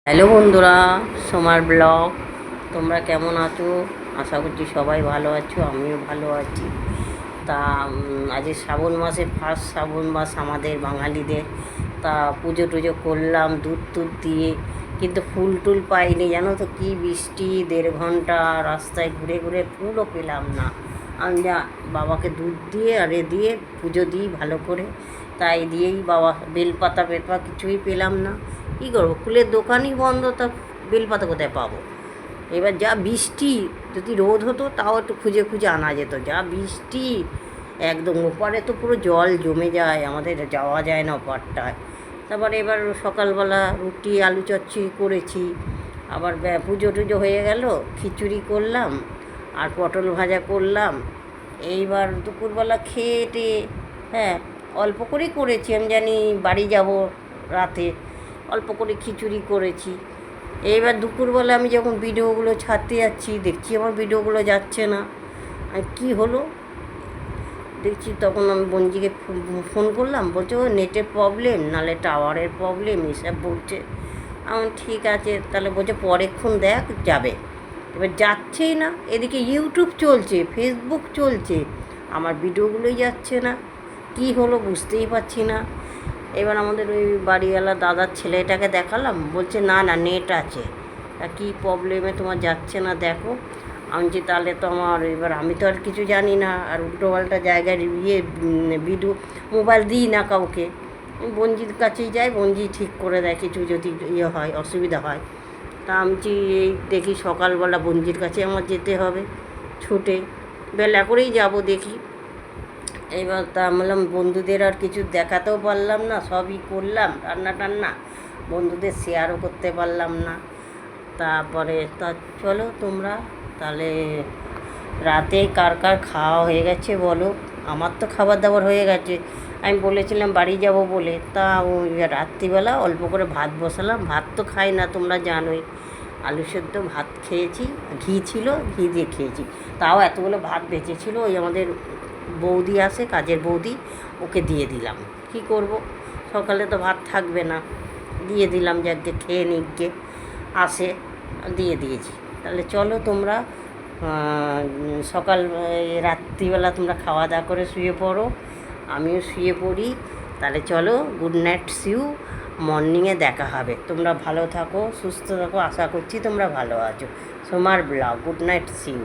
Hello বন্ধুরা, সোমার blog. তোমরা কেমন আছো? আশা করছি সবাই ভালো আছো, আমিও ভালো আছি। তা আজ শ্রাবণ মাসের ফার্স্ট শ্রাবণ মাস আমাদের বাঙালিদের। তা পুজো টুজো করলাম দুধ টুধ দিয়ে, কিন্তু ফুল টুল পাইনি, জানো তো। কি বৃষ্টি, 1.5 ঘন্টা রাস্তায় ঘুরে ঘুরে ফুলও পেলাম না। আমি যা বাবাকে দুধ দিয়ে আর দিয়ে পুজো দিই ভালো করে, তাই দিয়েই বাবা বেলপাতা পেপা কিছুই পেলাম না। কী করবো, ফুলের দোকানই বন্ধ, তা বেলপাতা কোথায় পাবো? এবার যা বৃষ্টি, যদি রোদ হতো তাও একটু খুঁজে খুঁজে আনা যেত। যা বৃষ্টি, একদম ওপারে তো পুরো জল জমে যায়, আমাদের যাওয়া যায় না ওপারটায়। তারপরে এবার সকালবেলা রুটি আলু চচ্চড়ি করেছি, আবার পুজো টুজো হয়ে গেল, খিচুড়ি করলাম আর পটল ভাজা করলাম। এইবার দুপুরবেলা খেয়ে টেয়ে, হ্যাঁ, অল্প করেই করেছি, আমি জানি বাড়ি যাব রাতে, অল্প করে খিচুড়ি করেছি। এইবার দুপুরবেলা আমি যখন ভিডিওগুলো ছাড়তে যাচ্ছি, দেখছি আমার ভিডিওগুলো যাচ্ছে না। কি হলো দেখছি, তখন আমি বঞ্জিকে ফোন করলাম, বলছে ও নেটের প্রবলেম, নাহলে টাওয়ারের প্রবলেম, এসব বলছে। আমার ঠিক আছে, তাহলে বলছে পরেক্ষণ দেখ যাবে। এবার যাচ্ছেই না, এদিকে ইউটিউব চলছে, ফেসবুক চলছে, আমার ভিডিওগুলোই যাচ্ছে না। কি হলো বুঝতেই পারছি না। এবার আমাদের ওই বাড়িওয়ালা দাদার ছেলেটাকে দেখালাম, বলছে না না নেট আছে। তা কী প্রবলেমে তোমার যাচ্ছে না দেখো। আমি যে তাহলে তো আমার, এবার আমি তো আর কিছু জানি না, আর উল্টোপাল্টা জায়গায় ভিডিও মোবাইল দিই না কাউকে, বঞ্জির কাছেই যাই, বঞ্জি ঠিক করে দেয় কিছু যদি ইয়ে হয়, অসুবিধা হয়। তা আমি এই দেখি সকালবেলা বঞ্জির কাছে আমার যেতে হবে, ছুটে বেলা করেই যাব দেখি। এইবার তা বললাম বন্ধুদের আর কিছু দেখাতেও পারলাম না, সবই করলাম রান্না টান্না, বন্ধুদের শেয়ারও করতে পারলাম না। তারপরে তা চলো তোমরা তাহলে, রাতে কার কার খাওয়া হয়ে গেছে বলো। আমার তো খাবার দাবার হয়ে গেছে, আমি বলেছিলাম বাড়ি যাব বলে। তা ওই রাত্রিবেলা অল্প করে ভাত বসালাম, ভাত তো খাই না তোমরা জানোই, আলু সেদ্ধ ভাত খেয়েছি, ঘি ছিল, ঘি দিয়ে খেয়েছি। তাও এতগুলো ভাত বেঁচেছিল, ওই আমাদের বৌদি আসে, কাজের বৌদি, ওকে দিয়ে দিলাম। কি করব, সকালে তো ভাত থাকবে না, দিয়ে দিলাম, যাকে খেয়ে নিকে আসে, দিয়ে দিয়েছি। তাহলে চলো তোমরা সকাল রাত্রিবেলা তোমরা খাওয়া দাওয়া করে শুয়ে পড়ো, আমিও শুয়ে পড়ি। তাহলে চলো, গুড নাইট, সিউ, মর্নিংয়ে দেখা হবে। তোমরা ভালো থাকো, সুস্থ থাকো, আশা করছি তোমরা ভালো আছো। সোমার ব্লগ, গুড নাইট, সিউ।